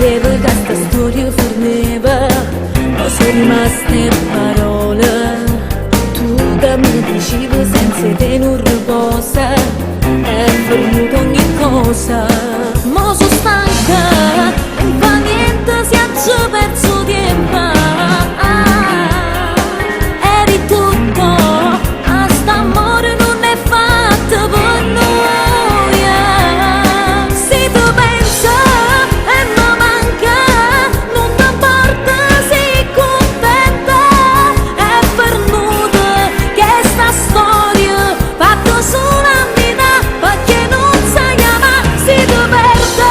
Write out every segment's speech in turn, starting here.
sapevo che sta storia fermeva, ma sono rimaste parole. Tu che mi dicevi senza te non riposa, è venuto ogni cosa. Ma sono stanca, non fa niente se ho perso tempo. Eri tutto, a st'amore non è fatto per noi. Se tu pensi e mi manca, non ti importa, sei contenta. È venuta che sta storia fatta solo a metà, perché non sai amare. Se tu perdi,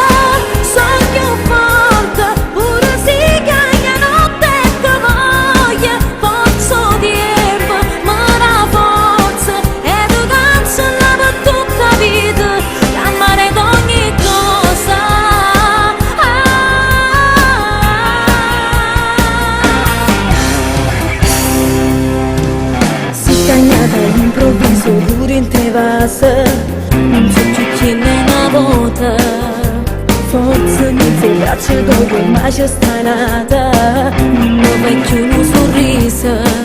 sogno forte, pure se caglia notte e te voglia. Forza tempo, ma la forza e tu cancella per tutta la vita, l'amare d'ogni cosa. Si cagnata all'improvviso pure in te vasa, non so più chi è una volta. Forse mi sei braccia dove ormai c'è sta nata, non mi fai più un sorriso.